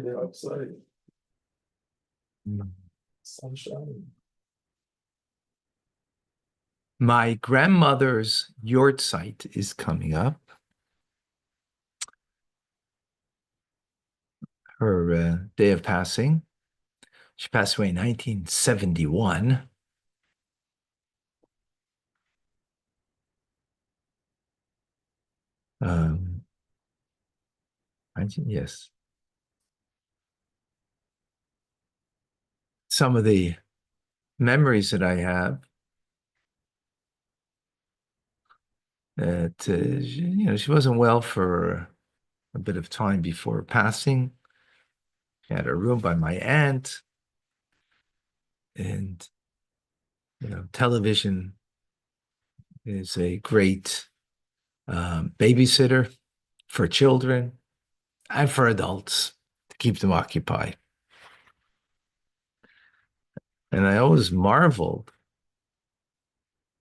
the outside. Sunshine. My grandmother's yard site is coming up. Her day of passing. She passed away in 1971. Um, yes. Some of the memories that I have that, she wasn't well for a bit of time before passing. She had a room by my aunt, and television is a great babysitter for children and for adults to keep them occupied. And I always marveled.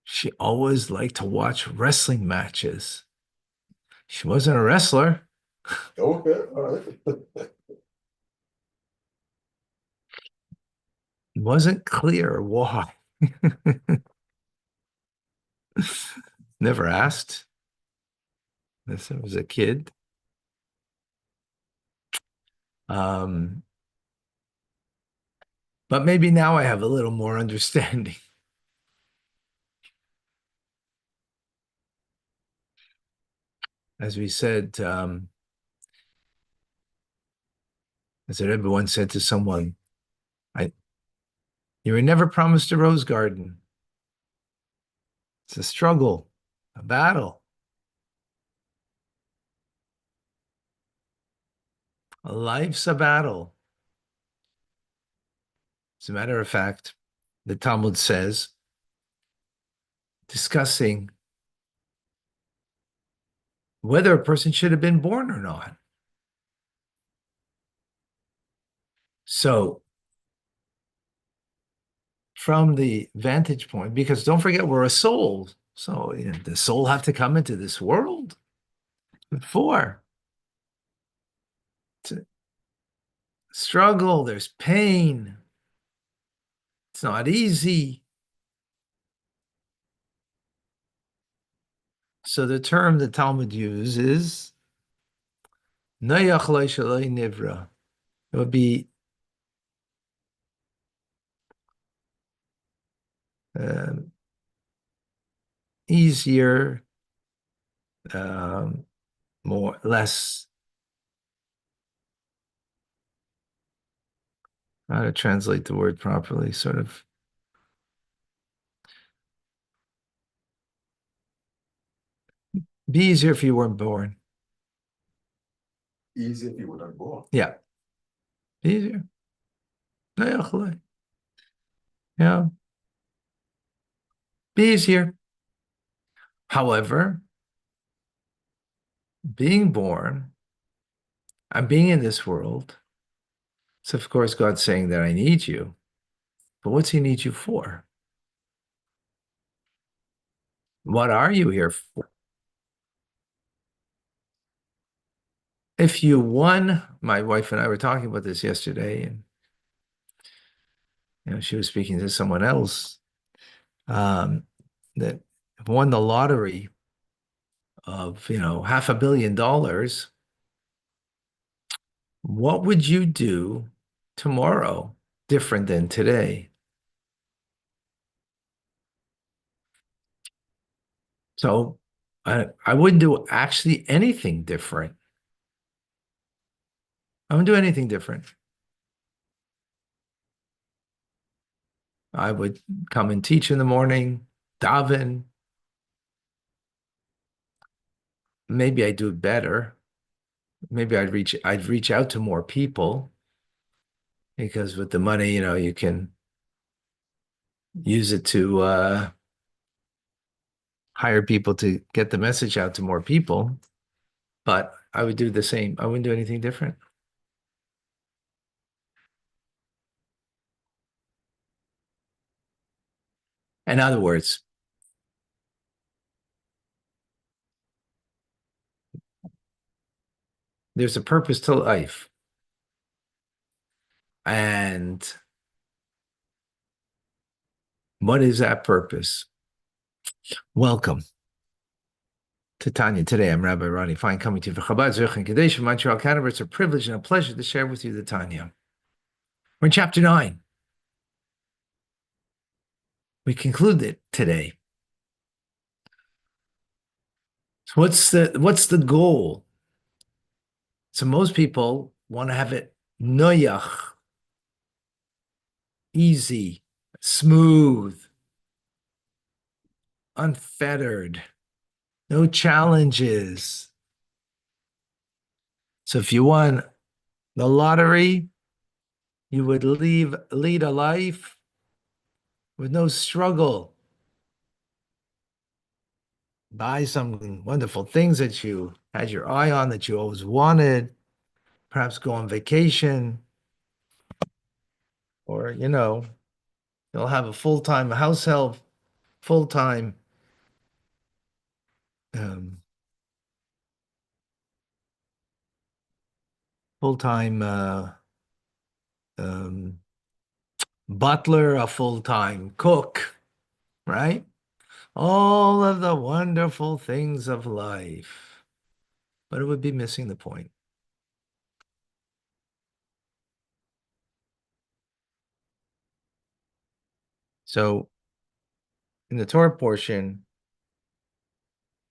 She always liked to watch wrestling matches. She wasn't a wrestler. Okay, all right. It wasn't clear why. Never asked as I was a kid. Um, but maybe now I have a little more understanding. As we said, as everyone said to someone, I, you were never promised a rose garden. It's a struggle, a battle. Life's a battle. As a matter of fact, the Talmud says, discussing whether a person should have been born or not. So, from the vantage point, because don't forget, we're a soul. So, the soul have to come into this world before to struggle. There's pain. It's not easy. So, the term the Talmud uses nivra. It would be um, easier, um, less, how to translate the word properly, sort of be easier if you weren't born. Easy if you were not born. Yeah, easier. Yeah, be easier. However, being born and being in this world, so of course God's saying that I need you, but what's he need you for? What are you here for? If you won, my wife and I were talking about this yesterday, and she was speaking to someone else um, that won the lottery of $500 million. What would you do tomorrow different than today? So I wouldn't do actually anything different. I wouldn't do anything different. I would come and teach in the morning, daven. Maybe I'd do it better. Maybe I'd reach out to more people because with the money, you can use it to hire people to get the message out to more people. But I would do the same. I wouldn't do anything different. In other words, there's a purpose to life. And what is that purpose? Welcome to Tanya. Today, I'm Rabbi Ronnie Fine, coming to you from Chabad Zurich and Kadesh from Montreal, Canada. It's a privilege and a pleasure to share with you the Tanya. We're in chapter 9. We conclude it today. So what's the goal? So most people want to have it noyach, easy, smooth, unfettered, no challenges. So if you won the lottery, you would lead a life with no struggle. Buy some wonderful things that you had your eye on that you always wanted, perhaps go on vacation, or you'll have a full-time house help, full-time um, full-time um, butler, a full-time cook, right? All of the wonderful things of life, but it would be missing the point. So in the Torah portion,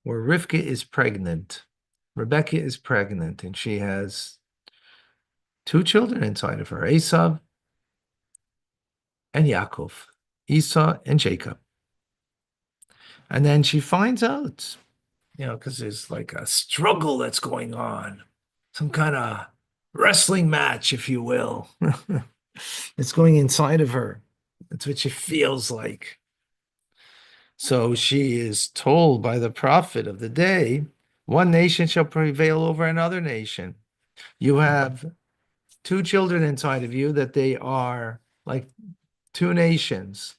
where Rivka is pregnant, Rebecca is pregnant, and she has two children inside of her, Esau and Yaakov, Esau and Jacob. And then she finds out, because there's like a struggle that's going on, some kind of wrestling match, if you will. It's going inside of her. That's what she feels like. So she is told by the prophet of the day, one nation shall prevail over another nation. You have two children inside of you that they are like two nations.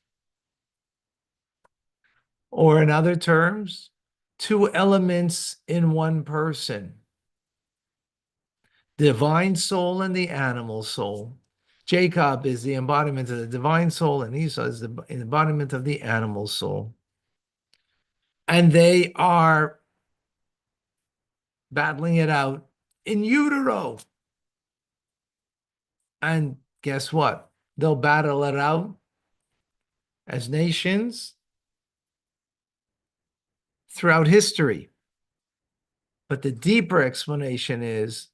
Or in other terms, two elements in one person. The divine soul and the animal soul. Jacob is the embodiment of the divine soul, and Esau is the embodiment of the animal soul. And they are battling it out in utero. And guess what? They'll battle it out as nations throughout history. But the deeper explanation is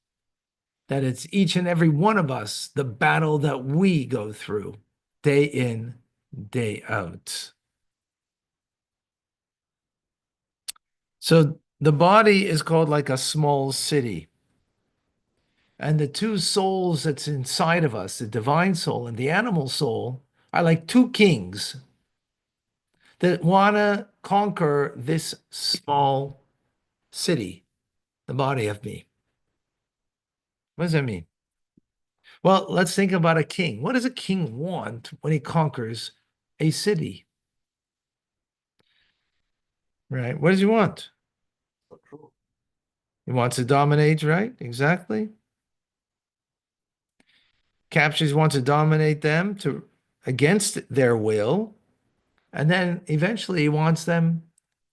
that it's each and every one of us, the battle that we go through day in, day out. So the body is called like a small city. And the two souls that's inside of us, the divine soul and the animal soul, are like two kings that want to conquer this small city, the body of me. What does that mean? Well, let's think about a king. What does a king want when he conquers a city? Right? What does he want? He wants to dominate, right? Exactly. Captures wants to dominate them to against their will, and then eventually he wants them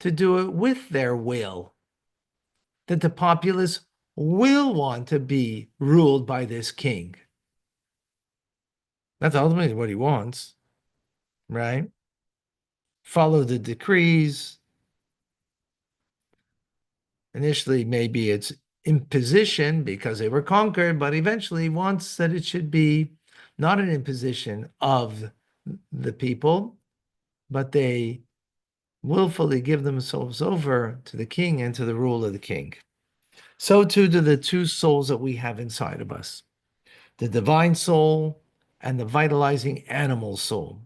to do it with their will. That the populace will want to be ruled by this king. That's ultimately what he wants, right? Follow the decrees. Initially, maybe it's imposition because they were conquered, but eventually he wants that it should be not an imposition of the people, but they willfully give themselves over to the king and to the rule of the king. So too do the two souls that we have inside of us, the divine soul and the vitalizing animal soul.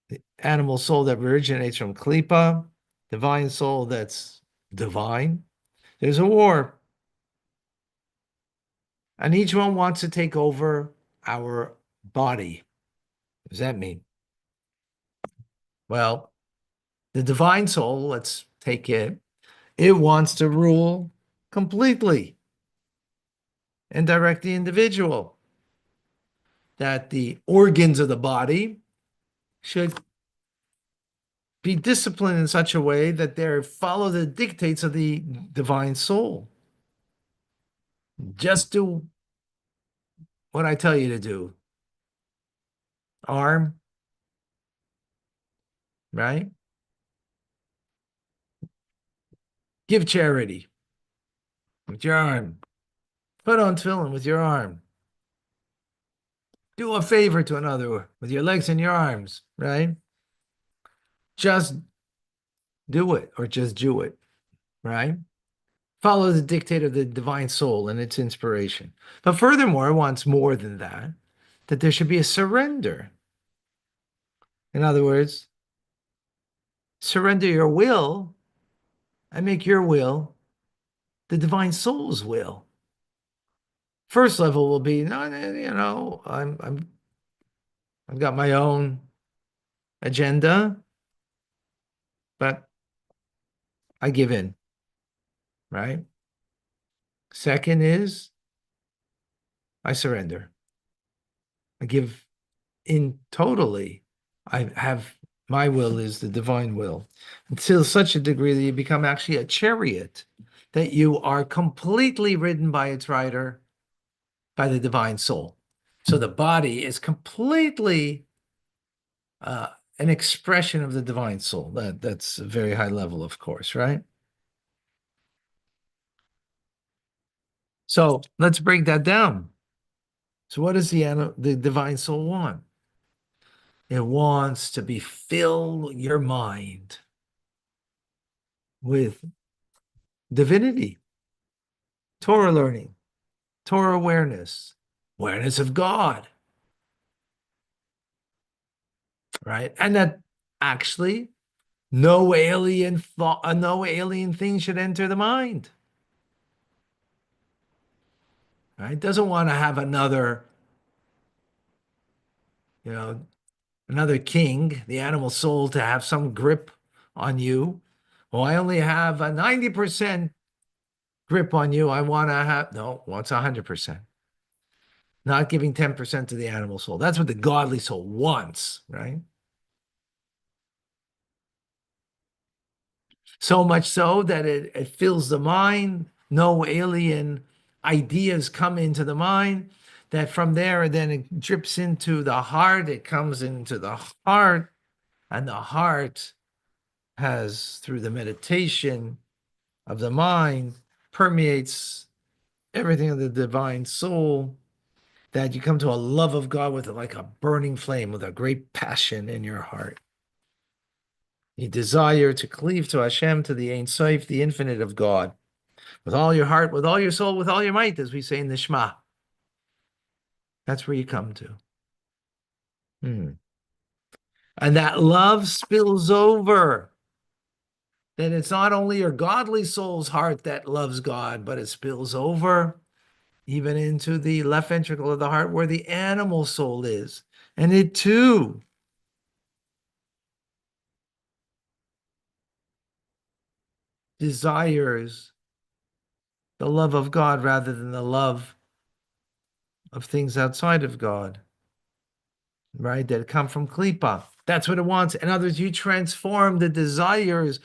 The animal soul that originates from Klippa, divine soul that's divine. There's a war. And each one wants to take over our body. What does that mean? Well, the divine soul, let's take it, it wants to rule completely and direct the individual. that the organs of the body should be disciplined in such a way that they follow the dictates of the divine soul. Just do what I tell you to do. Arm, right? Give charity with your arm. Put on tefillin with your arm. Do a favor to another with your legs and your arms, right? Just do it or just do it, right? Follow the dictate of the divine soul and its inspiration. But furthermore, it wants more than that, that there should be a surrender. In other words, surrender your will and make your will the divine soul's will. First level will be, no, I've got my own agenda, but I give in, right? Second is I surrender. I give in totally. I have my will is the divine will until such a degree that you become actually a chariot, that you are completely ridden by its rider, by the divine soul. So the body is completely uh, an expression of the divine soul. That's a very high level, of course, right? So let's break that down. So what does the divine soul want? It wants to be fill your mind with divinity, Torah learning, Torah awareness, awareness of God, right? And that actually no alien thought, no alien thing should enter the mind. Right? Doesn't want to have another, you know, another king, the animal soul, to have some grip on you. Well, I only have a 90% grip on you. I want to have, no, wants 100%. Not giving 10% to the animal soul. That's what the godly soul wants, right? So much so that it fills the mind. No alien ideas come into the mind. That from there, then it drips into the heart. It comes into the heart, and the heart has, through the meditation of the mind, permeates everything of the divine soul, that you come to a love of God with like a burning flame, with a great passion in your heart. You desire to cleave to Hashem, to the Ein Sof, the infinite of God, with all your heart, with all your soul, with all your might, as we say in the Shema. That's where you come to. And that love spills over. That it's not only your godly soul's heart that loves God, but it spills over even into the left ventricle of the heart where the animal soul is. And it too desires the love of God rather than the love of things outside of God, right? That come from Klippa. That's what it wants. In other words, you transform the desires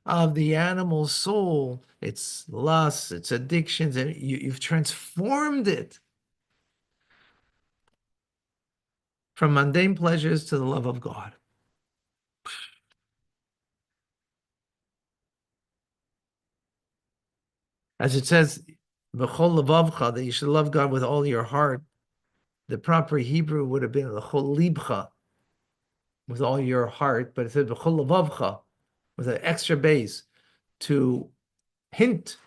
of the animal soul, its lusts, its addictions, and you've transformed it from mundane pleasures to the love of God. As it says, V'chol levavcha, that you should love God with all your heart. The proper Hebrew would have been V'chol libcha, with all your heart, but it said V'chol levavcha, with an extra base to hint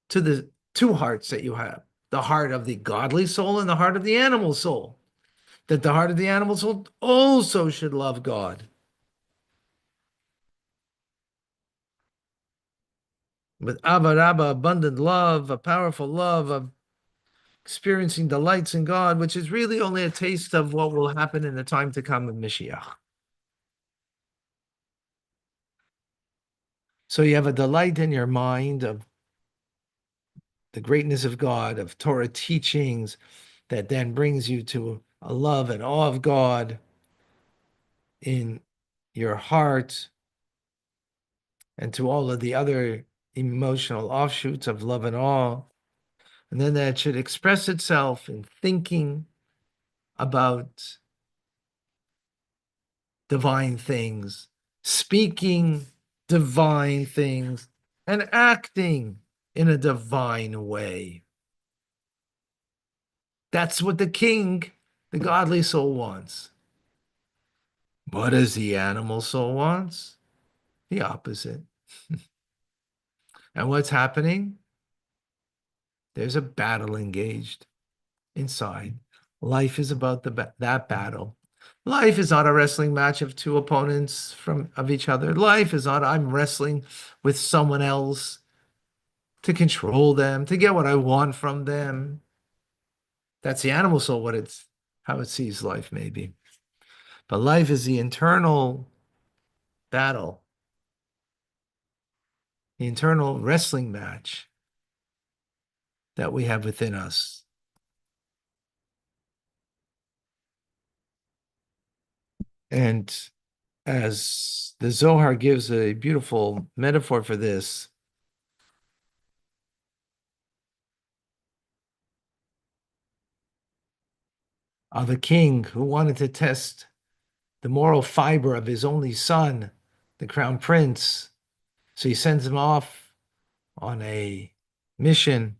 to the two hearts that you have, the heart of the godly soul and the heart of the animal soul, that the heart of the animal soul also should love God. With avarabba, abundant love, a powerful love of experiencing delights in God, which is really only a taste of what will happen in the time to come of Mashiach. So you have a delight in your mind of the greatness of God, of Torah teachings, that then brings you to a love and awe of God in your heart and to all of the other emotional offshoots of love and awe. And then that should express itself in thinking about divine things, speaking divine things, and acting in a divine way. That's what the king, the godly soul, wants. What does the animal soul wants? The opposite. And what's happening? There's a battle engaged inside. Life is about that battle. Life is not a wrestling match of two opponents of each other. Life is not I'm wrestling with someone else to control them, to get what I want from them. That's the animal soul, how it sees life, maybe. But life is the internal battle, the internal wrestling match that we have within us. And as the Zohar gives a beautiful metaphor for this, of a king who wanted to test the moral fiber of his only son, the crown prince. So he sends him off on a mission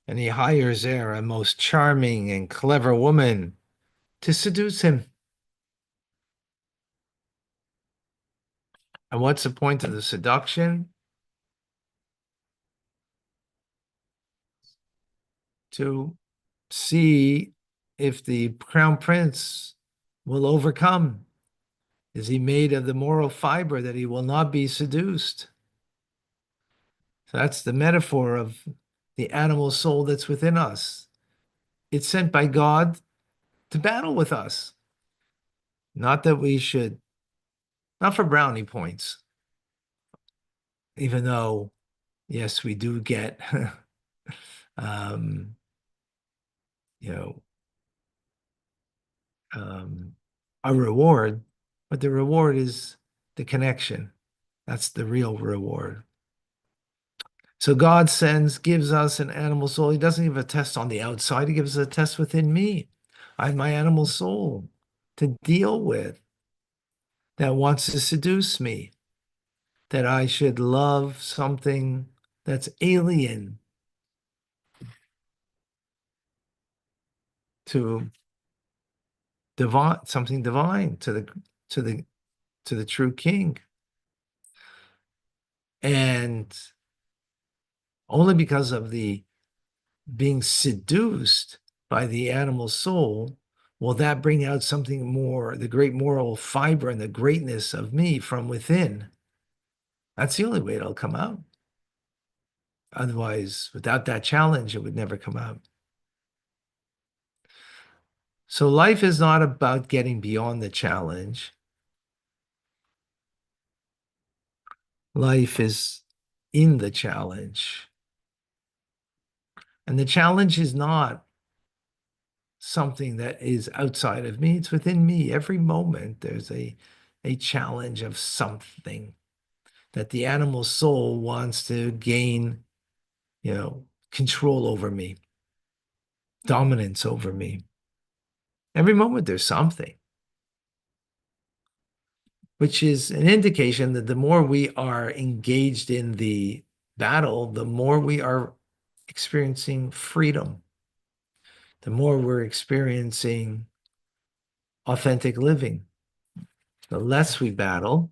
and he hires there a most charming and clever woman to seduce him. And what's the point of the seduction? To see if the crown prince will overcome. Is he made of the moral fiber that he will not be seduced? So that's the metaphor of the animal soul that's within us. It's sent by God to battle with us. Not that we should, not for brownie points, even though, yes, we do get, um, you know, a reward, but the reward is the connection. That's the real reward. So God gives us an animal soul. He doesn't give a test on the outside. He gives a test within me. I have my animal soul to deal with that wants to seduce me, that I should love something that's alien to divine, something divine to the to the true king. And only because of the being seduced by the animal soul will that bring out something more, the great moral fiber and the greatness of me from within. That's the only way it'll come out. Otherwise, without that challenge, it would never come out. So life is not about getting beyond the challenge. Life is in the challenge. And the challenge is not something that is outside of me. It's within me. Every moment there's a challenge of something that the animal soul wants to gain, control over me, dominance over me. Every moment there's something, which is an indication that the more we are engaged in the battle, the more we are experiencing freedom, the more we're experiencing authentic living. The less we battle,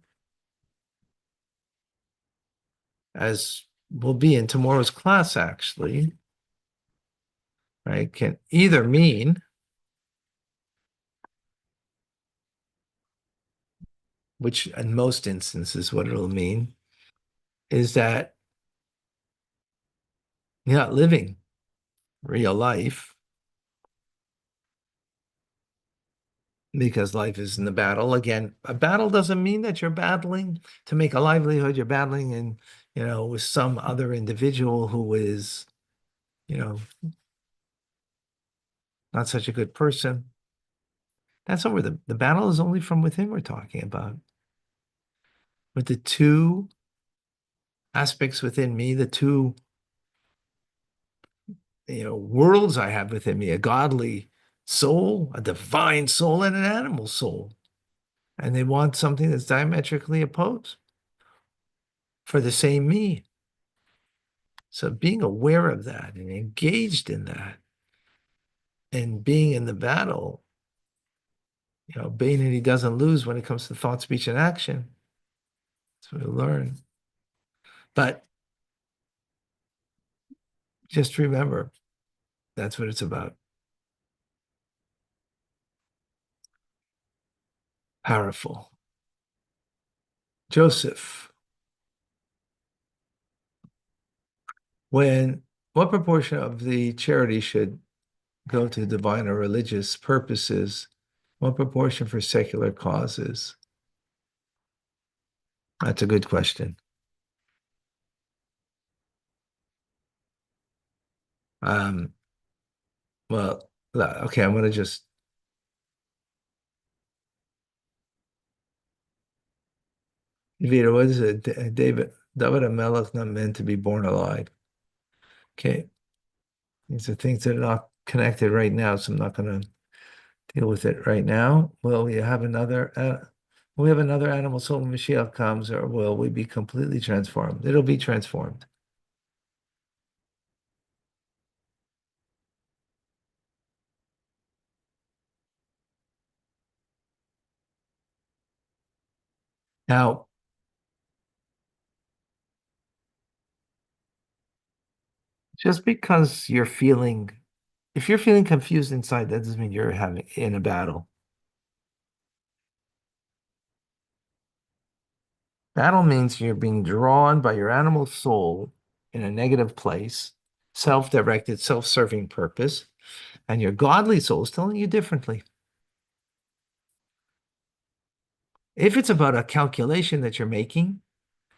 as will be in tomorrow's class, actually, right, can either mean, which in most instances, what it'll mean is that you're not living real life because life is in the battle. Again, a battle doesn't mean that you're battling to make a livelihood. You're battling with some other individual who is, not such a good person. That's over. The battle is only from within we're talking about. With the two aspects within me, the two worlds I have within me, a godly soul, a divine soul, and an animal soul. And they want something that's diametrically opposed for the same me. So being aware of that and engaged in that and being in the battle, being that he doesn't lose when it comes to thought, speech, and action. That's what we learn. But just remember, that's what it's about. Powerful. Joseph, what proportion of the charity should go to divine or religious purposes? What proportion for secular causes? That's a good question. Um, well, okay, I'm going to just Vito, what is it? David Melech not meant to be born alive. Okay. These are things that are not connected right now, so I'm not going to deal with it right now. Will we have another animal soul when Mashiach comes, or will we be completely transformed? It'll be transformed. Now, just because if you're feeling confused inside, that doesn't mean you're having in a battle. Battle means you're being drawn by your animal soul in a negative place, self-directed, self-serving purpose, and your godly soul is telling you differently. If it's about a calculation that you're making,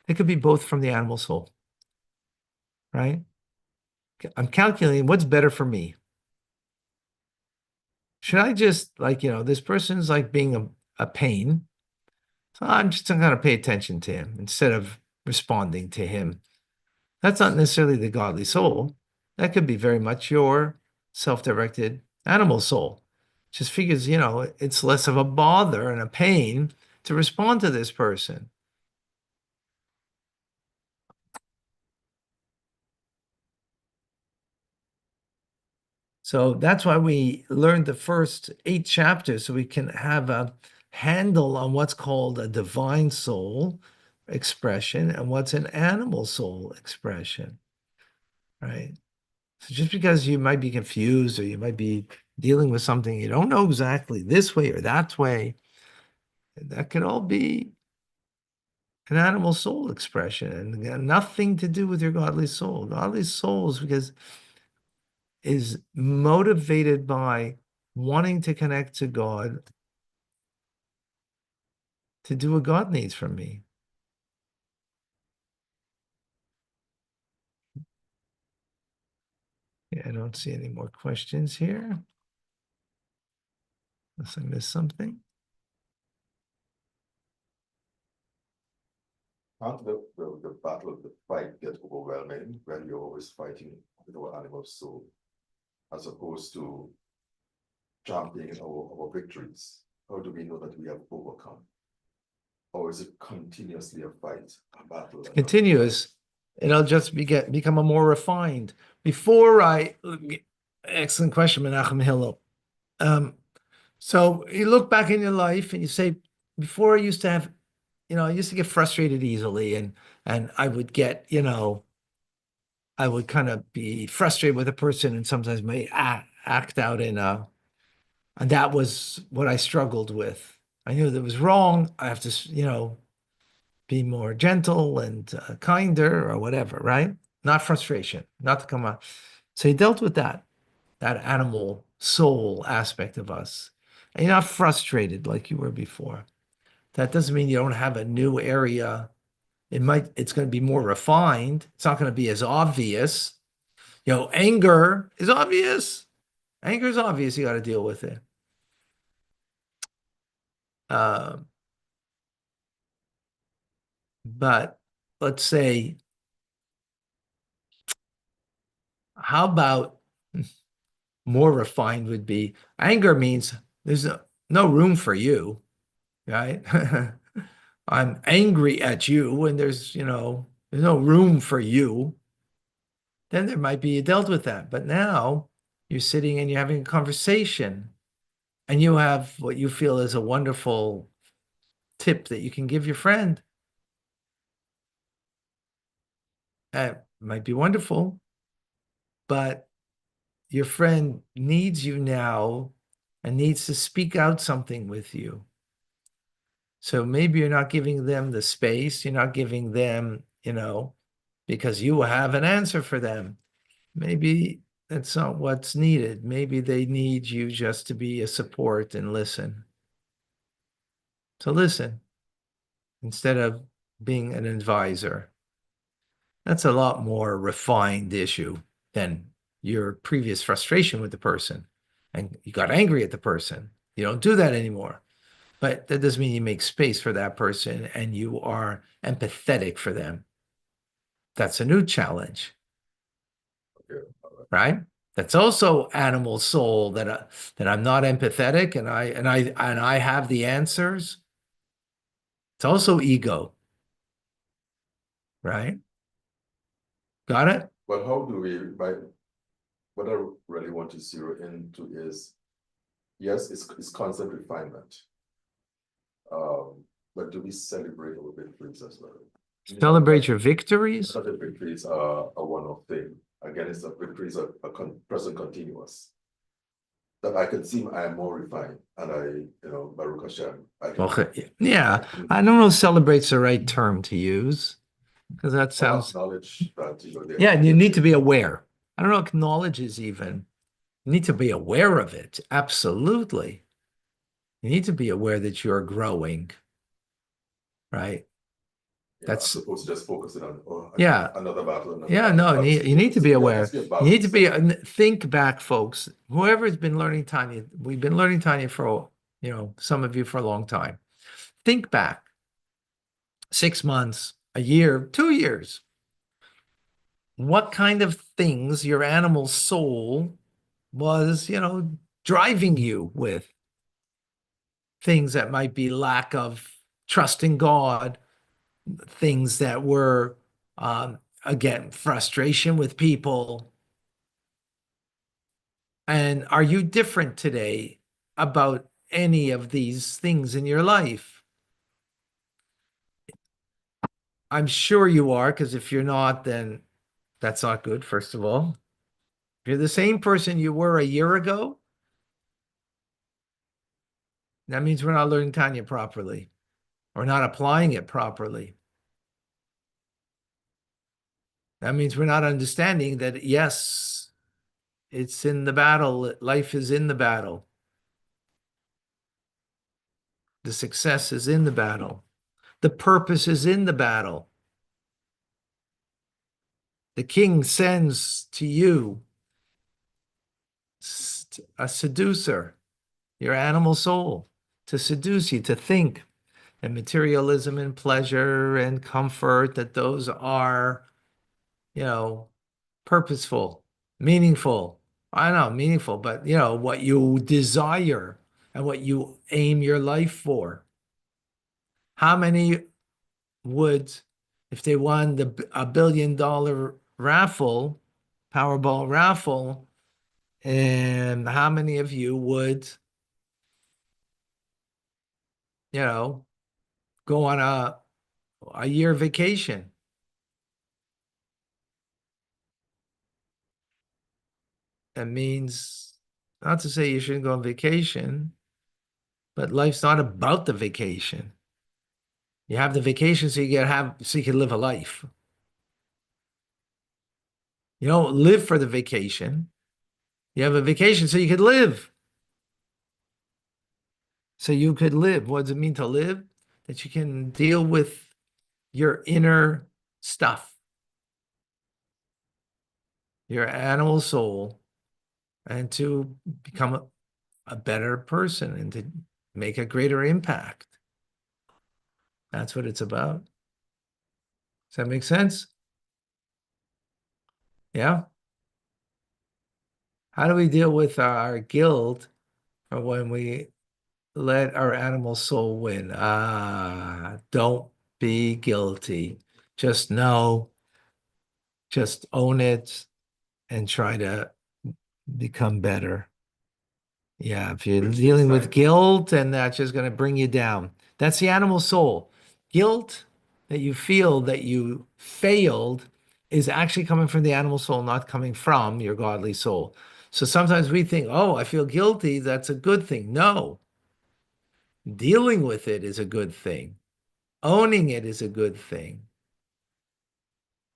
it could be both from the animal soul, right? I'm calculating what's better for me. Should I just this person's like being a pain. So I'm just going to pay attention to him instead of responding to him. That's not necessarily the godly soul. That could be very much your self-directed animal soul. Just figures, it's less of a bother and a pain to respond to this person. So that's why we learned the first 8 chapters so we can have a handle on what's called a divine soul expression and what's an animal soul expression, right? So just because you might be confused or you might be dealing with something you don't know exactly this way or that way, that could all be an animal soul expression and got nothing to do with your godly soul. Godly soul is motivated by wanting to connect to God to do what God needs from me. Yeah, I don't see any more questions here. Unless I missed something. Can't the battle, the fight get overwhelming when you're always fighting with our animal soul, as opposed to championing our victories? How do we know that we have overcome? Or is it continuously a fight, a battle? It's continuous. It'll just become a more refined. Excellent question, Menachem Hillel. So you look back in your life and you say, before I used to have, I used to get frustrated easily and I would get, I would kind of be frustrated with a person and sometimes may act out and that was what I struggled with. I knew that was wrong. I have to, be more gentle and kinder or whatever, right? Not frustration, not to come out. So he dealt with that animal soul aspect of us. And you're not frustrated like you were before. That doesn't mean you don't have a new area. It's going to be more refined. It's not going to be as obvious. Anger is obvious. Anger is obvious, you got to deal with it. Um, but let's say, how about more refined would be anger means there's no room for you, right? I'm angry at you and there's no room for you. Then there might be you dealt with that. But now you're sitting and you're having a conversation and you have what you feel is a wonderful tip that you can give your friend. That might be wonderful, but your friend needs you now and needs to speak out something with you. So maybe you're not giving them the space, you're not giving them, because you have an answer for them. Maybe that's not what's needed. Maybe they need you just to be a support and listen. To listen instead of being an advisor. That's a lot more refined issue than your previous frustration with the person. And you got angry at the person. You don't do that anymore. But that doesn't mean you make space for that person and you are empathetic for them. That's a new challenge, Okay. right? That's also animal soul that I'm not empathetic and I have the answers. It's also ego, right? Got it? But how do we, what I really want to zero into is, yes, it's constant refinement. But do we celebrate our victories as well? Celebrate your victories. Not that victories are a one-off thing. Again, it's that victories are present continuous. That I can see I am more refined, and Baruch Hashem. Yeah, I don't know if celebrate's the right term to use because that sounds. Knowledge that Yeah, and you need to be aware. I don't know if knowledge is even. You need to be aware of it. Absolutely. You need to be aware that you're growing, right? That's supposed to just focus it on another battle. Yeah, no, you need to be aware. You need to be think back, folks. Whoever's been learning Tanya, we've been learning Tanya for some of you for a long time. Think back 6 months, a year, 2 years. What kind of things your animal soul was, driving you with? Things that might be lack of trust in God, things that were, again, frustration with people. And are you different today about any of these things in your life? I'm sure you are, because if you're not, then that's not good, first of all. If you're the same person you were a year ago, that means we're not learning Tanya properly. We're not applying it properly. That means we're not understanding that, yes, it's in the battle. Life is in the battle. The success is in the battle. The purpose is in the battle. The king sends to you a seducer, your animal soul, to seduce you, to think that materialism and pleasure and comfort, that those are, purposeful, meaningful. I know, meaningful, but what you desire and what you aim your life for. How many would, if they won a $1 billion raffle, Powerball raffle, and how many of you would, go on a year vacation? That means not to say you shouldn't go on vacation, but life's not about the vacation. You have the vacation so you can live a life. You don't live for the vacation. You have a vacation so you could live. So you could live. What does it mean to live? That you can deal with your inner stuff, your animal soul, and to become a better person and to make a greater impact. That's what it's about. Does that make sense? Yeah. How do we deal with our guilt or when we let our animal soul win? Don't be guilty. Just know, just own it and try to become better. Yeah, if you're which takes dealing with time. guilt, and that's just going to bring you down. That's the animal soul. Guilt that you feel that you failed is actually coming from the animal soul, not coming from your godly soul. So sometimes we think, oh, I feel guilty. That's a good thing. No, dealing with it is a good thing. Owning it is a good thing.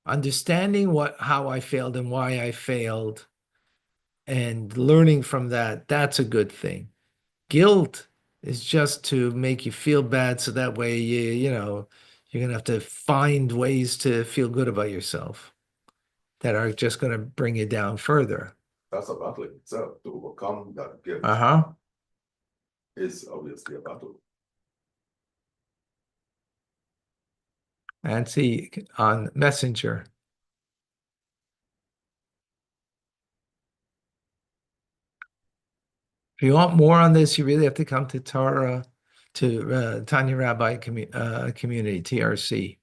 Understanding how I failed and why I failed and learning from that, that's a good thing. Guilt is just to make you feel bad so that way you're gonna have to find ways to feel good about yourself that are just gonna bring you down further. That's a battle in itself. To overcome that guilt Uh-huh. is obviously a battle. And see on Messenger. If you want more on this, you really have to come to Tanya Rabbi Community, TRC.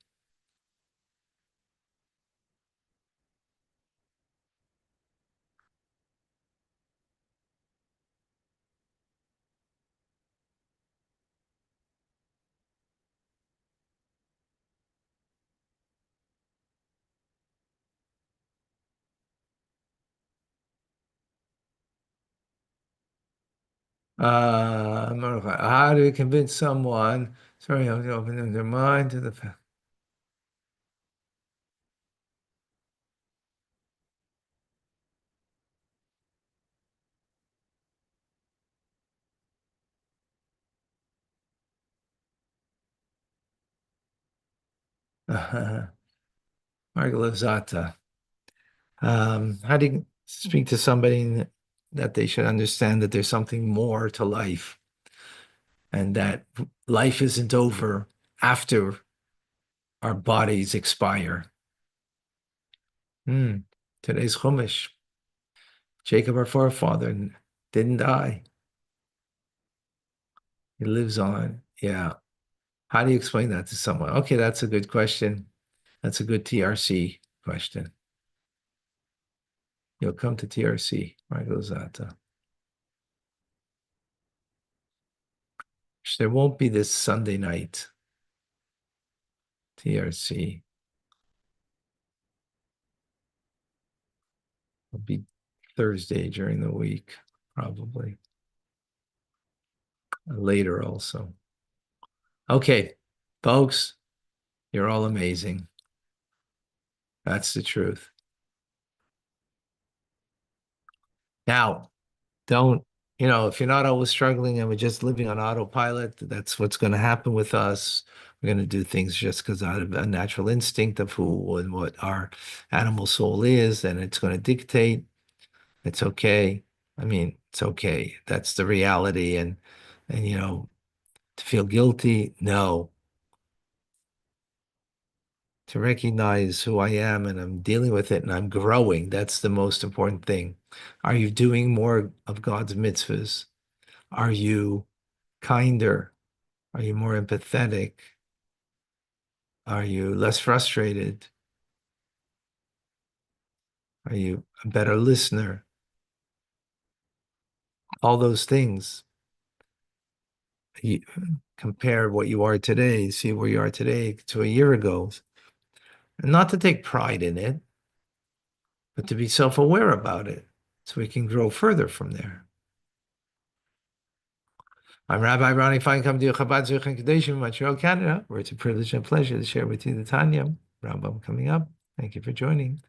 How do we convince someone? Sorry, I'm opening their mind to the fact. Margaret Zata. How do you speak to somebody that they should understand that there's something more to life and that life isn't over after our bodies expire? Hmm. Today's Chumash. Jacob, our forefather, didn't die. He lives on. Yeah. How do you explain that to someone? Okay, that's a good question. That's a good TRC question. You'll come to TRC, Margaret Zata. There won't be this Sunday night. TRC. It'll be Thursday during the week, probably. Later also. Okay, folks, you're all amazing. That's the truth. Now, don't, if you're not always struggling and we're just living on autopilot, that's what's going to happen with us. We're going to do things just because out of a natural instinct of who and what our animal soul is, and it's going to dictate. It's okay. I mean, it's okay. That's the reality. And to feel guilty, no. To recognize who I am and I'm dealing with it and I'm growing. That's the most important thing. Are you doing more of God's mitzvahs? Are you kinder? Are you more empathetic? Are you less frustrated? Are you a better listener? All those things. You compare what you are today, see where you are today to a year ago. And not to take pride in it, but to be self-aware about it so we can grow further from there. I'm Rabbi Ronnie Fine, coming to you Chabad Zurich and Kadesh in Montreal, Canada, where it's a privilege and pleasure to share with you the Tanya. Rambam coming up. Thank you for joining.